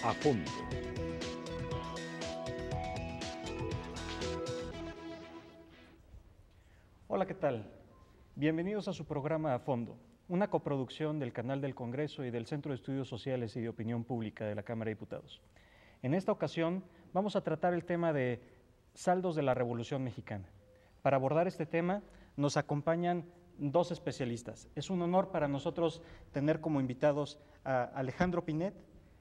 A fondo. Hola, ¿qué tal? Bienvenidos a su programa A Fondo, una coproducción del Canal del Congreso y del Centro de Estudios Sociales y de Opinión Pública de la Cámara de Diputados. En esta ocasión vamos a tratar el tema de saldos de la Revolución Mexicana. Para abordar este tema nos acompañan dos especialistas. Es un honor para nosotros tener como invitados a Alejandro Pinet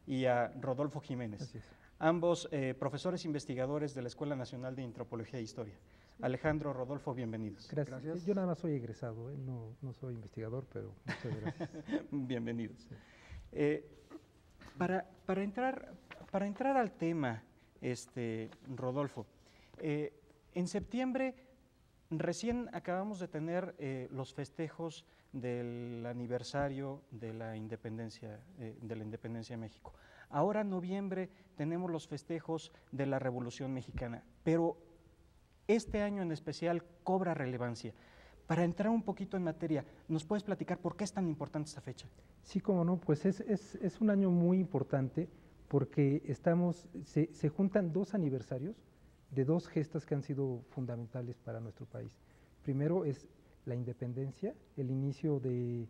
y a Rodolfo Jiménez, ambos profesores investigadores de la Escuela Nacional de Antropología e Historia. Alejandro, Rodolfo, bienvenidos. Gracias. Yo nada más soy egresado, no soy investigador, pero muchas gracias. Bienvenidos. Sí. Para entrar al tema, Rodolfo, en septiembre recién acabamos de tener los festejos del aniversario de la independencia de México. Ahora en noviembre tenemos los festejos de la Revolución Mexicana, pero este año en especial cobra relevancia. Para entrar un poquito en materia, ¿nos puedes platicar por qué es tan importante esta fecha? Sí, cómo no, pues es un año muy importante porque se juntan dos aniversarios de dos gestas que han sido fundamentales para nuestro país. Primero es la independencia, el inicio de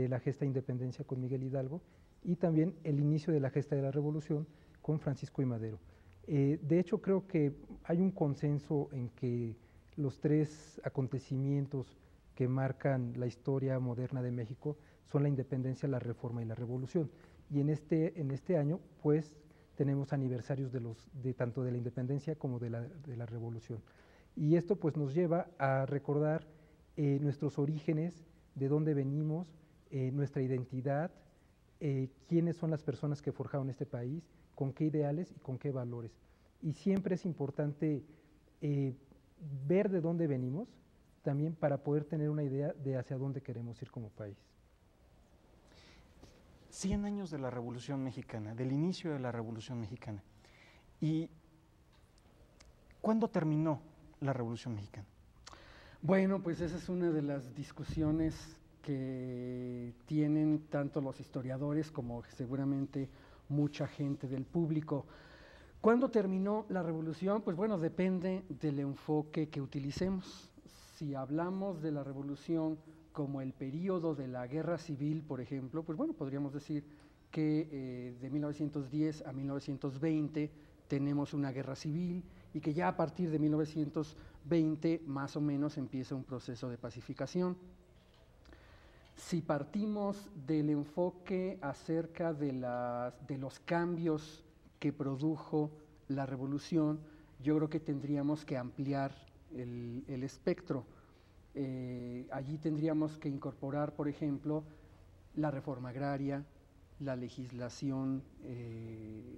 la gesta de independencia con Miguel Hidalgo y también el inicio de la gesta de la Revolución con Francisco I. Madero. De hecho, creo que hay un consenso en que los tres acontecimientos que marcan la historia moderna de México son la independencia, la reforma y la revolución. Y en este año, pues, tenemos aniversarios de tanto de la independencia como de la revolución. Y esto pues nos lleva a recordar nuestros orígenes, de dónde venimos, nuestra identidad, quiénes son las personas que forjaron este país, con qué ideales y con qué valores. Y siempre es importante ver de dónde venimos, también para poder tener una idea de hacia dónde queremos ir como país. 100 años de la Revolución Mexicana, del inicio de la Revolución Mexicana. ¿Y cuándo terminó la Revolución Mexicana? Bueno, pues esa es una de las discusiones que tienen tanto los historiadores como seguramente mucha gente del público. ¿Cuándo terminó la revolución? Pues bueno, depende del enfoque que utilicemos. Si hablamos de la revolución como el periodo de la guerra civil, por ejemplo, pues bueno, podríamos decir que de 1910 a 1920 tenemos una guerra civil y que ya a partir de 1920 más o menos empieza un proceso de pacificación. Si partimos del enfoque acerca de los cambios que produjo la revolución, yo creo que tendríamos que ampliar el espectro. Allí tendríamos que incorporar, por ejemplo, la reforma agraria, la legislación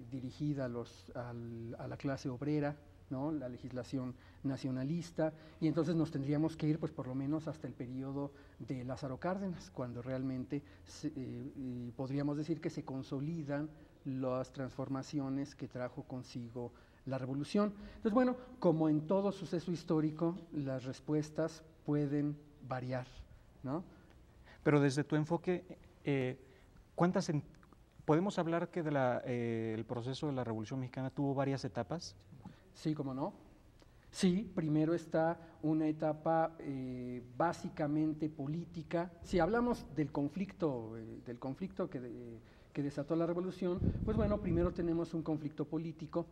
dirigida a la clase obrera, ¿no? La legislación nacionalista, y entonces nos tendríamos que ir pues por lo menos hasta el periodo de Lázaro Cárdenas, cuando realmente podríamos decir que se consolidan las transformaciones que trajo consigo la revolución. Entonces, bueno, como en todo suceso histórico, las respuestas pueden variar, ¿no? Pero desde tu enfoque, ¿podemos hablar que el proceso de la Revolución Mexicana tuvo varias etapas? Sí, ¿cómo no? Sí, primero está una etapa básicamente política. Si hablamos del conflicto que desató la revolución, pues bueno, primero tenemos un conflicto político,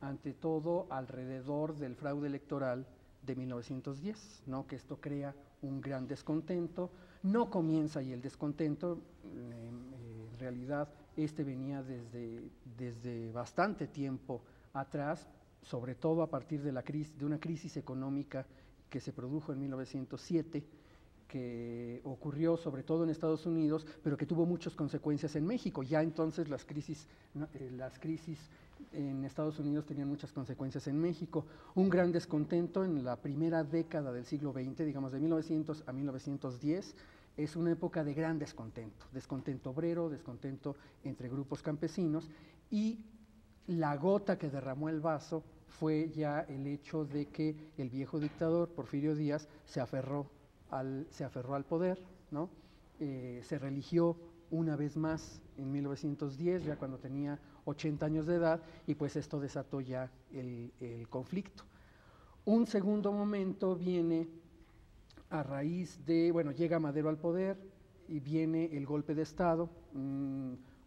ante todo alrededor del fraude electoral de 1910, ¿no? Que esto crea un gran descontento. No comienza ahí el descontento, en realidad venía desde bastante tiempo atrás, sobre todo a partir de una crisis económica que se produjo en 1907, que ocurrió sobre todo en Estados Unidos, pero que tuvo muchas consecuencias en México. Ya entonces las crisis en Estados Unidos tenían muchas consecuencias en México. Un gran descontento en la primera década del siglo XX, digamos de 1900 a 1910, es una época de gran descontento obrero, descontento entre grupos campesinos, y la gota que derramó el vaso fue ya el hecho de que el viejo dictador Porfirio Díaz se aferró al poder, ¿no? Se religió una vez más en 1910, ya cuando tenía 80 años de edad, y pues esto desató ya el conflicto. Un segundo momento viene a raíz de, bueno, llega Madero al poder y viene el golpe de Estado,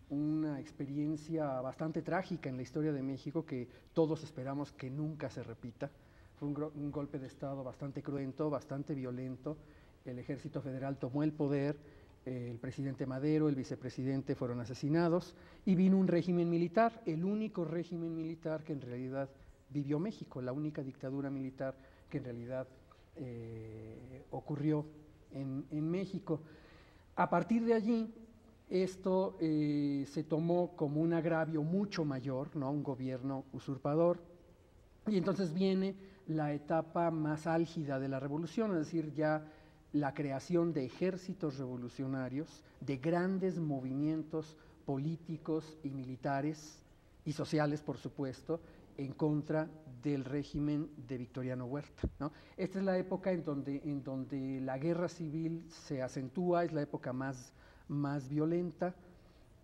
una experiencia bastante trágica en la historia de México que todos esperamos que nunca se repita. Fue un golpe de Estado bastante cruento, bastante violento. El Ejército Federal tomó el poder, el presidente Madero, el vicepresidente fueron asesinados y vino un régimen militar, el único régimen militar que en realidad vivió México, la única dictadura militar que en realidad ocurrió en México. A partir de allí, esto se tomó como un agravio mucho mayor, ¿no? Un gobierno usurpador, y entonces viene la etapa más álgida de la revolución, es decir, ya la creación de ejércitos revolucionarios, de grandes movimientos políticos y militares y sociales, por supuesto, en contra del régimen de Victoriano Huerta, ¿no? Esta es la época en donde la guerra civil se acentúa, es la época más violenta.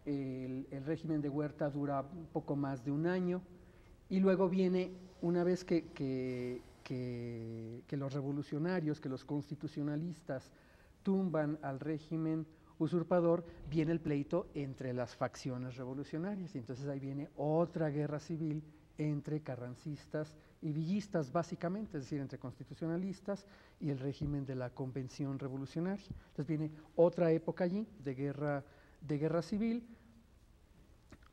El régimen de Huerta dura un poco más de un año y luego viene, una vez que los revolucionarios, que los constitucionalistas tumban al régimen usurpador, viene el pleito entre las facciones revolucionarias, y entonces ahí viene otra guerra civil entre carrancistas y villistas, básicamente, es decir, entre constitucionalistas y el régimen de la Convención Revolucionaria. Entonces viene otra época allí de guerra civil,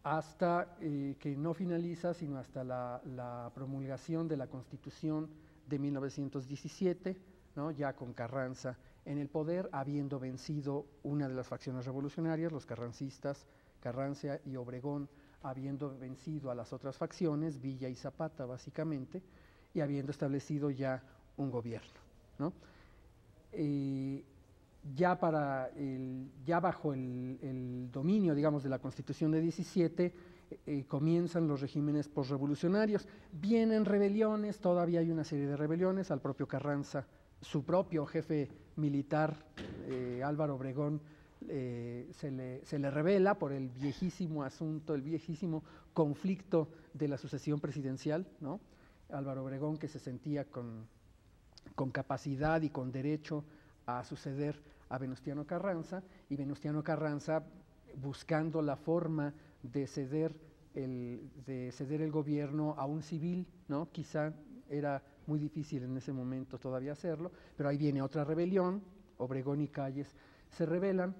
hasta que no finaliza, sino hasta la promulgación de la Constitución de 1917, ¿no? Ya con Carranza en el poder, habiendo vencido una de las facciones revolucionarias, los carrancistas, Carranza y Obregón, habiendo vencido a las otras facciones, Villa y Zapata básicamente, y habiendo establecido ya un gobierno, ¿no? Ya bajo el dominio, digamos, de la Constitución de 17, comienzan los regímenes posrevolucionarios. Vienen rebeliones, todavía hay una serie de rebeliones. Al propio Carranza, su propio jefe militar, Álvaro Obregón, se le revela por el viejísimo asunto, el viejísimo conflicto de la sucesión presidencial, ¿no? Álvaro Obregón, que se sentía con capacidad y con derecho a suceder a Venustiano Carranza, y Venustiano Carranza, buscando la forma de ceder el gobierno a un civil, ¿no? Quizá era muy difícil en ese momento todavía hacerlo, pero ahí viene otra rebelión, Obregón y Calles se rebelan,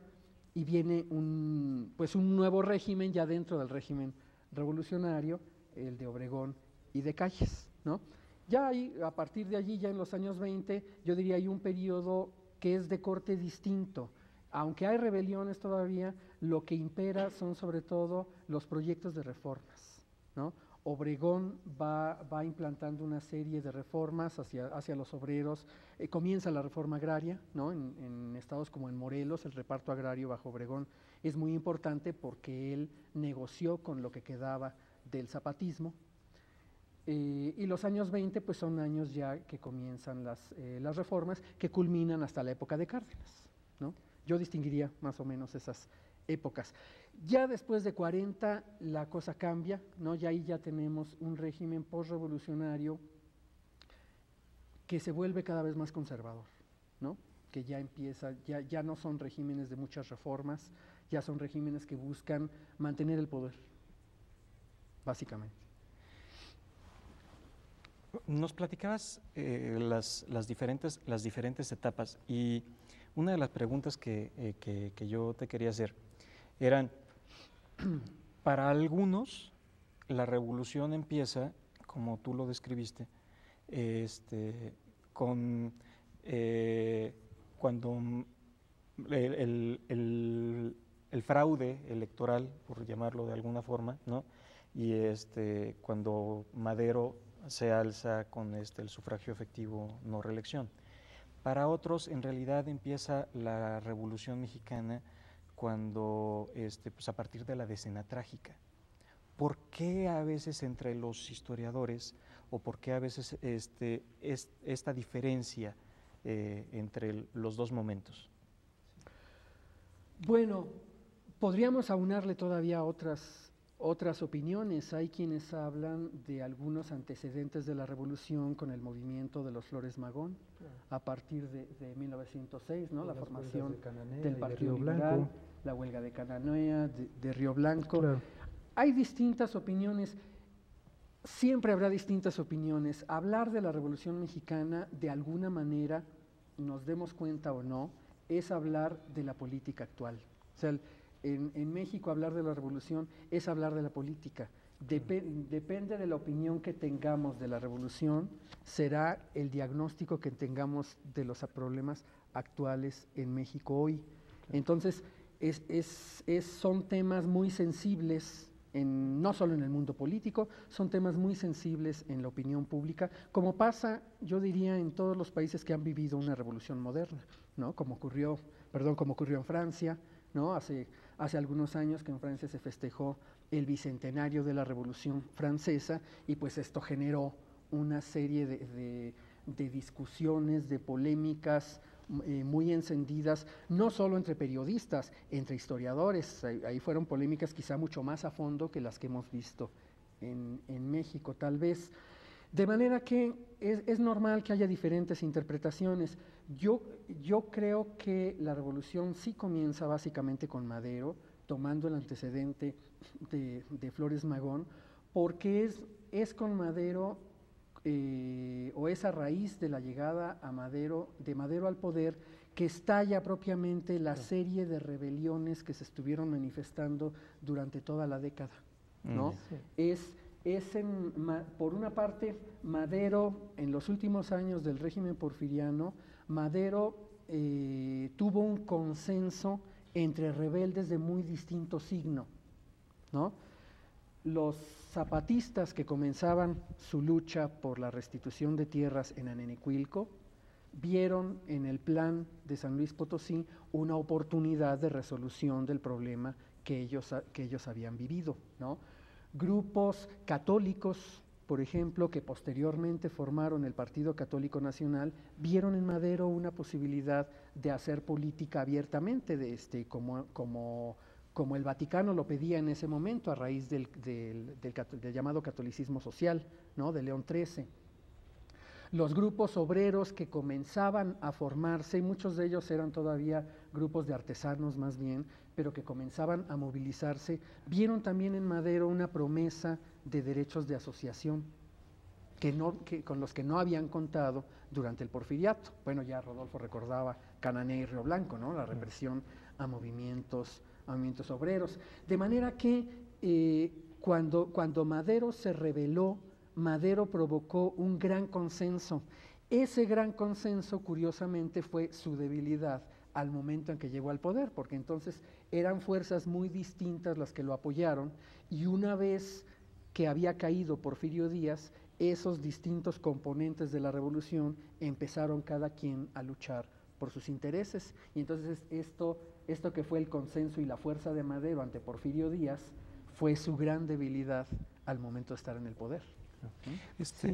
y viene un nuevo régimen ya dentro del régimen revolucionario, el de Obregón y de Calles, ¿no? Ya ahí, a partir de allí, ya en los años 20, yo diría hay un periodo que es de corte distinto. Aunque hay rebeliones todavía, lo que impera son sobre todo los proyectos de reformas, ¿no? Obregón va implantando una serie de reformas hacia los obreros. Comienza la reforma agraria, ¿no? En estados como en Morelos, el reparto agrario bajo Obregón es muy importante porque él negoció con lo que quedaba del zapatismo. Y los años 20 pues son años ya que comienzan las reformas, que culminan hasta la época de Cárdenas, ¿no? Yo distinguiría más o menos esas épocas. Ya después de 40 la cosa cambia, ¿no? Ya ahí ya tenemos un régimen postrevolucionario que se vuelve cada vez más conservador, ¿no? Que ya empieza, ya no son regímenes de muchas reformas, ya son regímenes que buscan mantener el poder, básicamente. Nos platicabas las diferentes etapas, y una de las preguntas que yo te quería hacer eran, para algunos la revolución empieza, como tú lo describiste, cuando el fraude electoral, por llamarlo de alguna forma, ¿no? Y cuando Madero se alza con el sufragio efectivo, no reelección. Para otros, en realidad, empieza la Revolución Mexicana cuando, pues a partir de la Decena Trágica. ¿Por qué a veces entre los historiadores, o por qué a veces esta diferencia entre los dos momentos? Bueno, Podríamos aunarle todavía otras opiniones. Hay quienes hablan de algunos antecedentes de la revolución con el movimiento de los Flores Magón, a partir de 1906, ¿no? La formación del Partido Liberal, la huelga de Cananea, de Río Blanco. Claro. Hay distintas opiniones, siempre habrá distintas opiniones. Hablar de la Revolución Mexicana, de alguna manera, nos demos cuenta o no, es hablar de la política actual. O sea, en México hablar de la revolución es hablar de la política. Depende de la opinión que tengamos de la revolución, será el diagnóstico que tengamos de los problemas actuales en México hoy. Entonces, son temas muy sensibles, no solo en el mundo político, son temas muy sensibles en la opinión pública, como pasa, yo diría, en todos los países que han vivido una revolución moderna, ¿no? Como ocurrió en Francia, ¿no? Hace algunos años que en Francia se festejó el bicentenario de la Revolución Francesa y pues esto generó una serie de discusiones, de polémicas muy encendidas, no solo entre periodistas, entre historiadores. Ahí fueron polémicas quizá mucho más a fondo que las que hemos visto en México, tal vez. De manera que es normal que haya diferentes interpretaciones. Yo creo que la revolución sí comienza básicamente con Madero, tomando el antecedente de Flores Magón, porque es con Madero, o es a raíz de la llegada de Madero al poder, que estalla propiamente la serie de rebeliones que se estuvieron manifestando durante toda la década, ¿no? Sí. Por una parte, Madero, en los últimos años del régimen porfiriano, Madero tuvo un consenso entre rebeldes de muy distinto signo, ¿no? Los zapatistas que comenzaban su lucha por la restitución de tierras en Anenecuilco vieron en el plan de San Luis Potosí una oportunidad de resolución del problema que ellos habían vivido, ¿no? Grupos católicos, por ejemplo, que posteriormente formaron el Partido Católico Nacional, vieron en Madero una posibilidad de hacer política abiertamente, como el Vaticano lo pedía en ese momento a raíz del llamado catolicismo social, ¿no? De León XIII. Los grupos obreros que comenzaban a formarse, y muchos de ellos eran todavía grupos de artesanos más bien, pero que comenzaban a movilizarse, vieron también en Madero una promesa de derechos de asociación con los que no habían contado durante el porfiriato. Bueno, ya Rodolfo recordaba Cananea y Río Blanco, ¿no? La represión a movimientos obreros. De manera que cuando Madero se rebeló, Madero provocó un gran consenso. Ese gran consenso, curiosamente, fue su debilidad al momento en que llegó al poder, porque entonces eran fuerzas muy distintas las que lo apoyaron, y una vez que había caído Porfirio Díaz, esos distintos componentes de la revolución empezaron cada quien a luchar por sus intereses, y entonces esto que fue el consenso y la fuerza de Madero ante Porfirio Díaz fue su gran debilidad al momento de estar en el poder. Sí,